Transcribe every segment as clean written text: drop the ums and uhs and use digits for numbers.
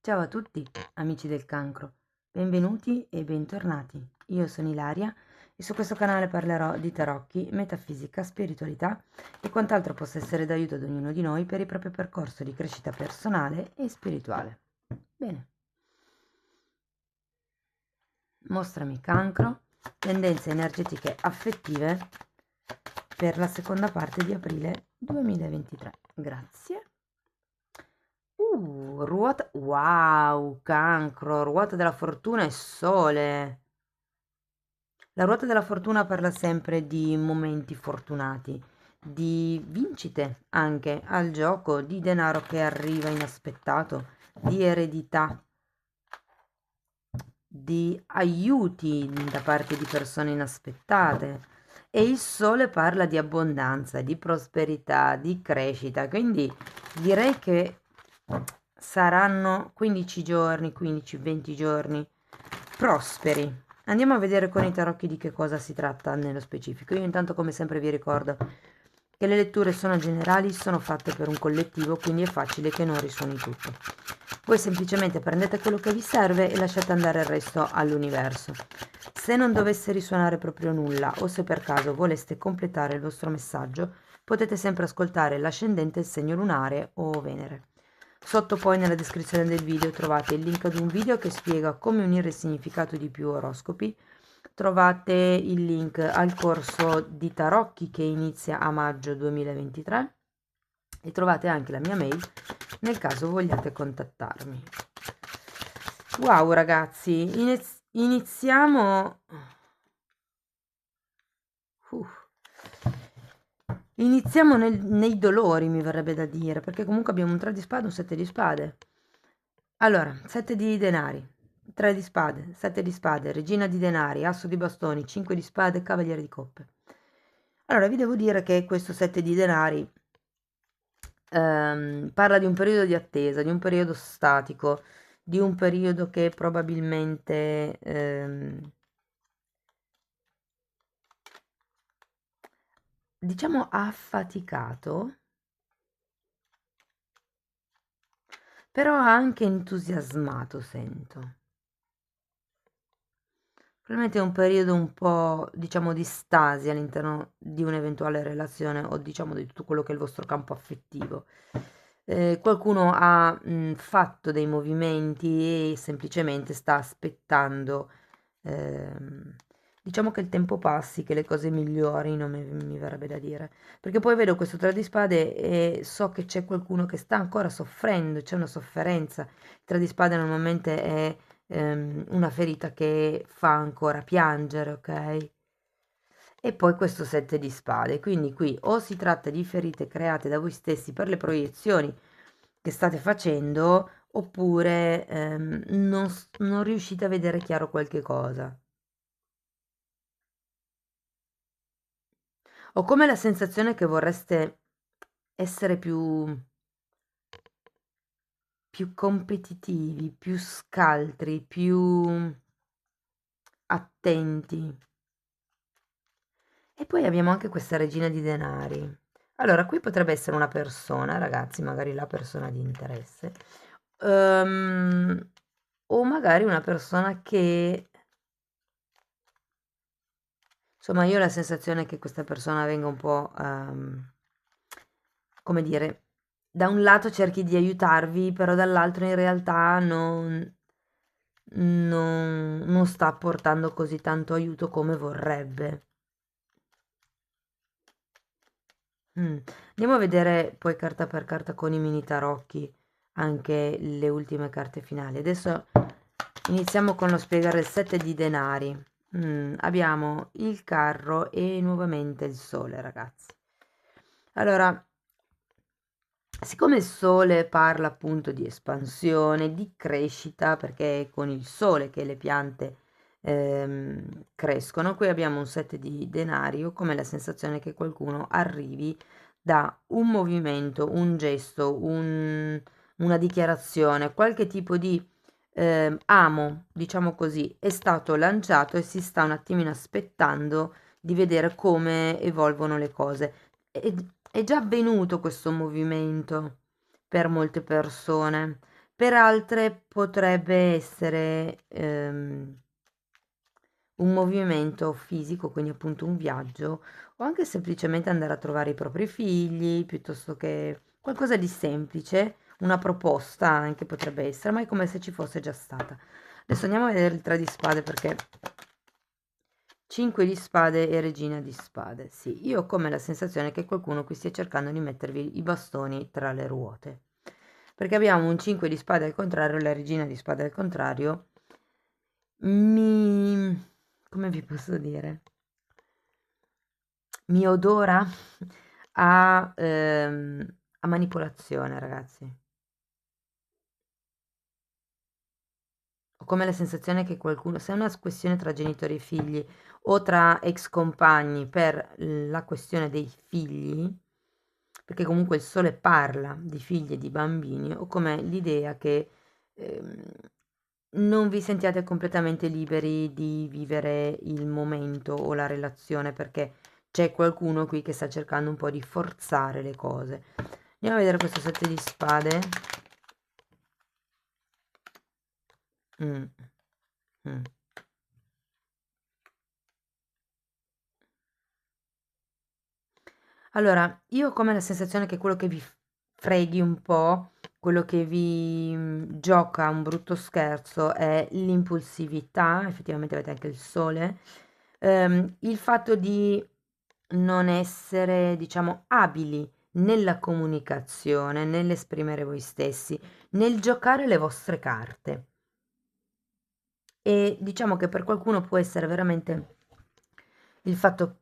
Ciao a tutti, amici del cancro, benvenuti e bentornati. Io sono Ilaria e su questo canale parlerò di tarocchi, metafisica, spiritualità e quant'altro possa essere d'aiuto ad ognuno di noi per il proprio percorso di crescita personale e spirituale. Bene, mostrami cancro, tendenze energetiche affettive per la seconda parte di aprile 2023. Grazie. Ruota, wow, cancro, ruota della fortuna e sole. La ruota della fortuna parla sempre di momenti fortunati, di vincite anche al gioco, di denaro che arriva inaspettato, di eredità, di aiuti da parte di persone inaspettate. E il sole parla di abbondanza, di prosperità, di crescita, quindi direi che saranno 15 giorni, 15-20 giorni prosperi. Andiamo a vedere con i tarocchi di che cosa si tratta nello specifico. Io intanto come sempre vi ricordo che le letture sono generali, sono fatte per un collettivo, quindi è facile che non risuoni tutto. Voi semplicemente prendete quello che vi serve e lasciate andare il resto all'universo. Se non dovesse risuonare proprio nulla o se per caso voleste completare il vostro messaggio, potete sempre ascoltare l'ascendente, il segno lunare o Venere. Sotto poi nella descrizione del video trovate il link ad un video che spiega come unire il significato di più oroscopi. Trovate il link al corso di tarocchi che inizia a maggio 2023 e trovate anche la mia mail nel caso vogliate contattarmi. Wow ragazzi, iniziamo. Uh. Iniziamo nei dolori, mi verrebbe da dire, perché comunque abbiamo un 3 di spade e un 7 di spade. Allora, 7 di denari, 3 di spade, 7 di spade, regina di denari, asso di bastoni, 5 di spade, cavaliere di coppe. Allora, vi devo dire che questo 7 di denari parla di un periodo di attesa, di un periodo statico, di un periodo che probabilmente diciamo ha affaticato, però ha anche entusiasmato, sento. Probabilmente è un periodo un po', diciamo, di stasi all'interno di un'eventuale relazione o diciamo di tutto quello che è il vostro campo affettivo. Qualcuno ha fatto dei movimenti e semplicemente sta aspettando, ehm, diciamo che il tempo passi, che le cose migliorino, mi verrebbe da dire. Perché poi vedo questo 3 di spade e so che c'è qualcuno che sta ancora soffrendo, c'è una sofferenza. Il 3 di spade normalmente è una ferita che fa ancora piangere, ok? E poi questo 7 di spade, quindi qui o si tratta di ferite create da voi stessi per le proiezioni che state facendo, oppure non riuscite a vedere chiaro qualche cosa. Ho come la sensazione che vorreste essere più competitivi, più scaltri, più attenti. E poi abbiamo anche questa regina di denari. Allora, qui potrebbe essere una persona, ragazzi, magari la persona di interesse, o magari una persona che, insomma, io ho la sensazione che questa persona venga un po', come dire, da un lato cerchi di aiutarvi, però dall'altro in realtà non sta portando così tanto aiuto come vorrebbe. Andiamo a vedere poi carta per carta con i mini tarocchi anche le ultime carte finali. Adesso iniziamo con lo spiegare il 7 di denari. Abbiamo il carro e nuovamente il sole, ragazzi. Allora, siccome il sole parla appunto di espansione, di crescita, perché è con il sole che le piante crescono, qui abbiamo un 7 di denari. Ho come la sensazione che qualcuno arrivi da un movimento, un gesto, una dichiarazione, qualche tipo di amo, diciamo così, è stato lanciato e si sta un attimino aspettando di vedere come evolvono le cose. È già avvenuto questo movimento per molte persone, per altre potrebbe essere un movimento fisico, quindi appunto un viaggio, o anche semplicemente andare a trovare i propri figli, piuttosto che qualcosa di semplice, una proposta anche potrebbe essere, ma è come se ci fosse già stata. Adesso andiamo a vedere il 3 di spade perché 5 di spade e regina di spade. Sì, io ho come la sensazione che qualcuno qui stia cercando di mettervi i bastoni tra le ruote. Perché abbiamo un 5 di spade al contrario, la regina di spade al contrario. Mi... come vi posso dire? Mi odora a manipolazione, ragazzi. Ho come la sensazione che qualcuno, se è una questione tra genitori e figli o tra ex compagni per la questione dei figli, perché comunque il sole parla di figli e di bambini, ho come l'idea che ehm, non vi sentiate completamente liberi di vivere il momento o la relazione perché c'è qualcuno qui che sta cercando un po' di forzare le cose. Andiamo a vedere questo 7 di spade. Mm, mm. Allora, io ho come la sensazione che quello che vi freghi un po', quello che vi gioca un brutto scherzo è l'impulsività, effettivamente avete anche il sole, il fatto di non essere, diciamo, abili nella comunicazione, nell'esprimere voi stessi, nel giocare le vostre carte. E diciamo che per qualcuno può essere veramente il fatto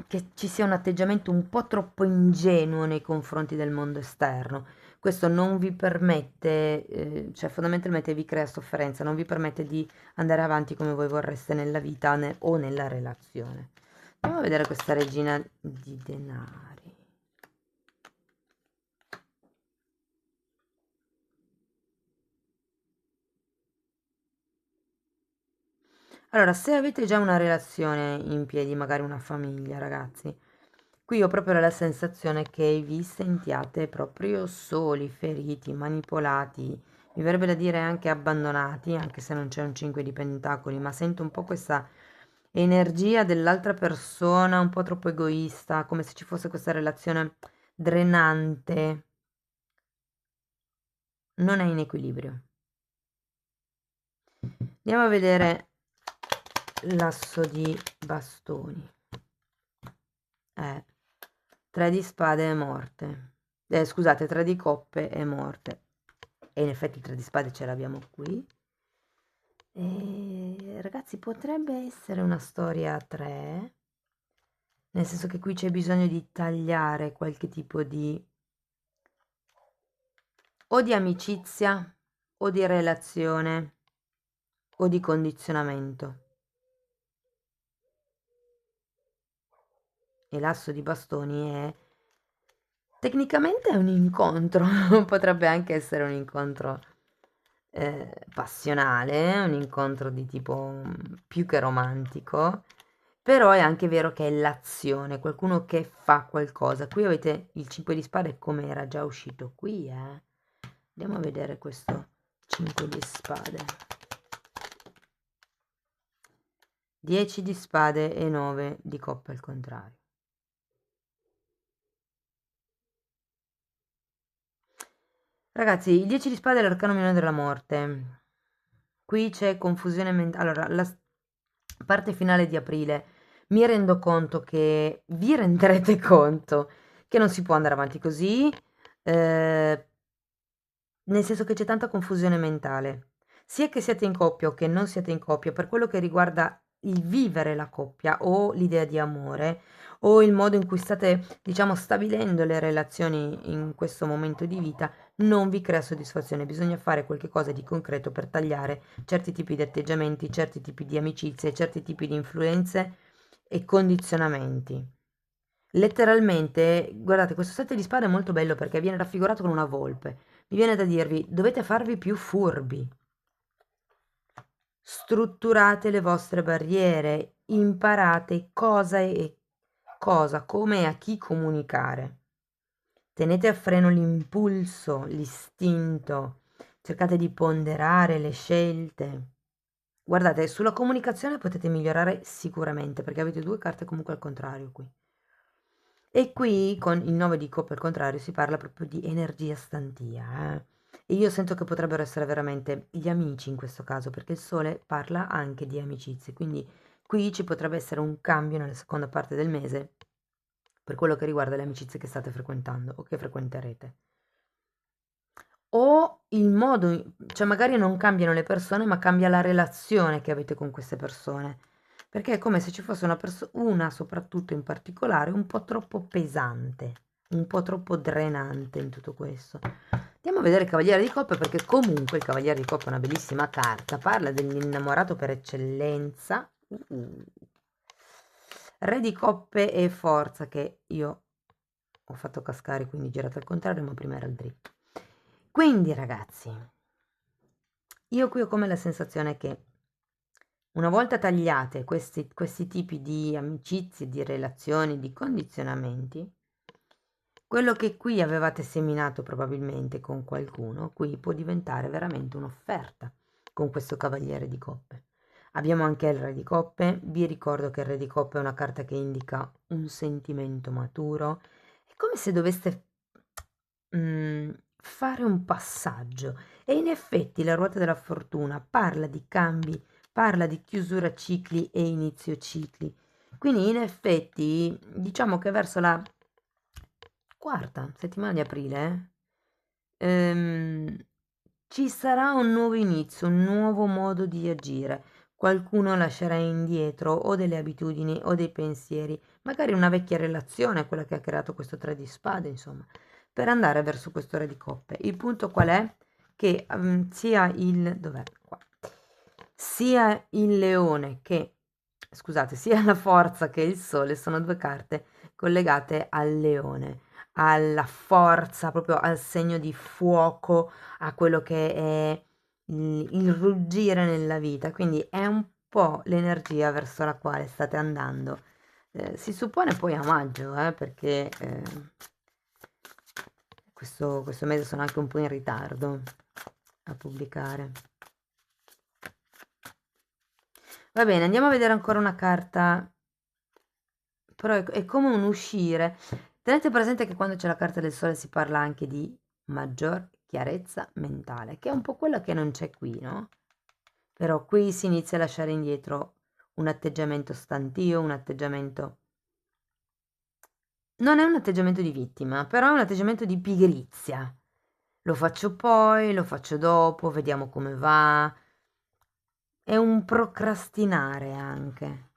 che ci sia un atteggiamento un po' troppo ingenuo nei confronti del mondo esterno. Questo non vi permette, cioè fondamentalmente vi crea sofferenza, non vi permette di andare avanti come voi vorreste nella vita o nella relazione. Andiamo a vedere questa regina di denari. Allora, se avete già una relazione in piedi, magari una famiglia, ragazzi, qui ho proprio la sensazione che vi sentiate proprio soli, feriti, manipolati, mi verrebbe da dire anche abbandonati, anche se non c'è un 5 di pentacoli, ma sento un po' questa energia dell'altra persona, un po' troppo egoista, come se ci fosse questa relazione drenante, non è in equilibrio. Andiamo a vedere l'asso di bastoni. 3 di spade e morte. Scusate, 3 di coppe e morte. E in effetti 3 di spade ce l'abbiamo qui. E, ragazzi, potrebbe essere una storia a 3, nel senso che qui c'è bisogno di tagliare qualche tipo di o di amicizia o di relazione o di condizionamento. E l'asso di bastoni è tecnicamente è un incontro, potrebbe anche essere un incontro passionale, un incontro di tipo più che romantico, però è anche vero che è l'azione, qualcuno che fa qualcosa. Qui avete il 5 di spade come era già uscito qui, eh. Andiamo a vedere questo 5 di spade. 10 di spade e 9 di coppe al contrario. Ragazzi, il 10 di spade è l'arcano minore della morte. Qui c'è confusione mentale. Allora, la parte finale di aprile mi rendo conto che vi renderete conto che non si può andare avanti così, eh, nel senso che c'è tanta confusione mentale. Sia che siate in coppia o che non siate in coppia, per quello che riguarda il vivere la coppia o l'idea di amore o il modo in cui state, diciamo, stabilendo le relazioni in questo momento di vita, non vi crea soddisfazione. Bisogna fare qualche cosa di concreto per tagliare certi tipi di atteggiamenti, certi tipi di amicizie, certi tipi di influenze e condizionamenti. Letteralmente, guardate, questo 7 di spade è molto bello perché viene raffigurato con una volpe. Mi viene da dirvi, dovete farvi più furbi. Strutturate le vostre barriere, imparate cosa, come e a chi comunicare. Tenete a freno l'impulso, l'istinto. cercate di ponderare le scelte. Guardate, sulla comunicazione potete migliorare sicuramente, perché avete due carte comunque al contrario qui. E qui con il 9 di coppe al contrario si parla proprio di energia stantia, E io sento che potrebbero essere veramente gli amici in questo caso, perché il sole parla anche di amicizie, quindi qui ci potrebbe essere un cambio nella seconda parte del mese per quello che riguarda le amicizie che state frequentando o che frequenterete. O il modo, cioè magari non cambiano le persone, ma cambia la relazione che avete con queste persone. Perché è come se ci fosse una soprattutto in particolare, un po' troppo pesante, un po' troppo drenante in tutto questo. Andiamo a vedere il Cavaliere di Coppe, perché comunque il Cavaliere di Coppe è una bellissima carta, parla dell'innamorato per eccellenza. Re di Coppe e Forza, che io ho fatto cascare, quindi girato al contrario, ma prima era il dritto. Quindi ragazzi, io qui ho come la sensazione che una volta tagliate questi tipi di amicizie, di relazioni, di condizionamenti, quello che qui avevate seminato probabilmente con qualcuno, qui può diventare veramente un'offerta con questo Cavaliere di Coppe. Abbiamo anche il Re di Coppe, vi ricordo che il Re di Coppe è una carta che indica un sentimento maturo, è come se doveste fare un passaggio e in effetti la ruota della fortuna parla di cambi, parla di chiusura cicli e inizio cicli. Quindi in effetti diciamo che verso la quarta settimana di aprile ehm, ci sarà un nuovo inizio, un nuovo modo di agire. Qualcuno lascerà indietro o delle abitudini o dei pensieri, magari una vecchia relazione, quella che ha creato questo tre di spade, insomma, per andare verso questo re di coppe. Il punto qual è? Che sia il... dov'è? Qua. Sia il leone che... scusate, sia la forza che il sole sono due carte collegate al leone, alla forza, proprio al segno di fuoco, a quello che è il ruggire nella vita, quindi è un po' l'energia verso la quale state andando. Si suppone poi a maggio, perché questo mese sono anche un po' in ritardo a pubblicare. Va bene, andiamo a vedere ancora una carta, però è come un uscire. Tenete presente che quando c'è la carta del sole si parla anche di maggior chiarezza mentale, che è un po' quella che non c'è qui, no? Però qui si inizia a lasciare indietro un atteggiamento stantio, un atteggiamento... Non è un atteggiamento di vittima, però è un atteggiamento di pigrizia. Lo faccio poi, lo faccio dopo, vediamo come va. È un procrastinare anche.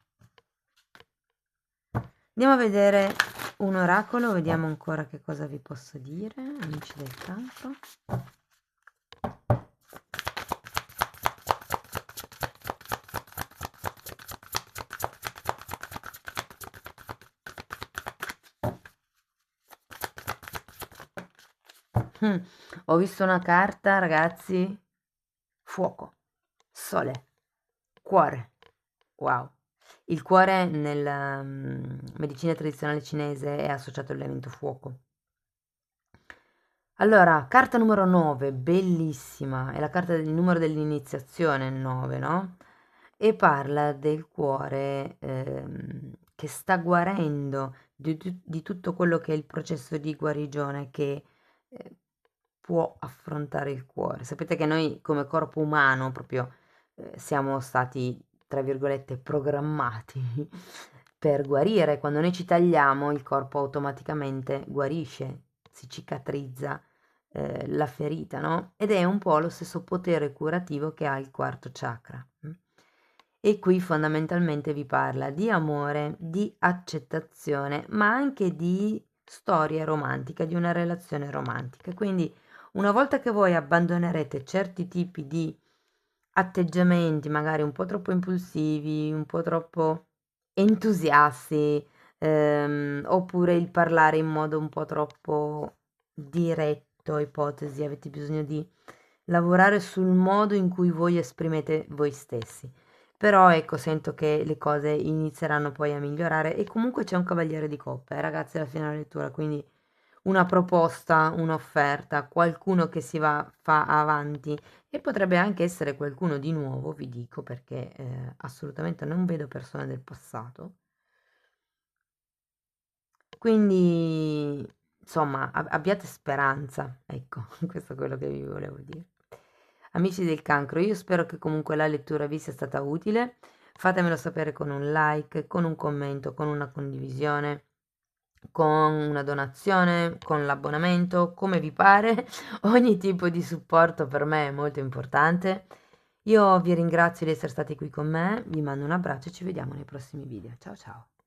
Andiamo a vedere un oracolo, vediamo ancora che cosa vi posso dire, amici del campo. Ho visto una carta, ragazzi, fuoco, sole, cuore. Wow. Il cuore nella medicina tradizionale cinese è associato all'elemento fuoco. Allora, carta numero 9, bellissima, è la carta del numero dell'iniziazione, il 9, no? E parla del cuore che sta guarendo di tutto quello che è il processo di guarigione che eh, può affrontare il cuore. Sapete che noi come corpo umano proprio siamo stati, tra virgolette, programmati per guarire. Quando noi ci tagliamo, il corpo automaticamente guarisce, si cicatrizza la ferita, no? Ed è un po' lo stesso potere curativo che ha il quarto chakra. E qui fondamentalmente vi parla di amore, di accettazione, ma anche di storia romantica, di una relazione romantica. Quindi una volta che voi abbandonerete certi tipi di atteggiamenti, magari un po' troppo impulsivi, un po' troppo entusiasti, oppure il parlare in modo un po' troppo diretto, ipotesi, avete bisogno di lavorare sul modo in cui voi esprimete voi stessi. Però ecco, sento che le cose inizieranno poi a migliorare e comunque c'è un cavaliere di coppe, ragazzi, alla fine della lettura, quindi una proposta, un'offerta, qualcuno che fa avanti e potrebbe anche essere qualcuno di nuovo, vi dico, perché assolutamente non vedo persone del passato. Quindi, insomma, abbiate speranza, ecco, questo è quello che vi volevo dire. Amici del cancro, io spero che comunque la lettura vi sia stata utile. Fatemelo sapere con un like, con un commento, con una condivisione, con una donazione, con l'abbonamento, come vi pare. Ogni tipo di supporto per me è molto importante. Io vi ringrazio di essere stati qui con me, vi mando un abbraccio e ci vediamo nei prossimi video. Ciao ciao!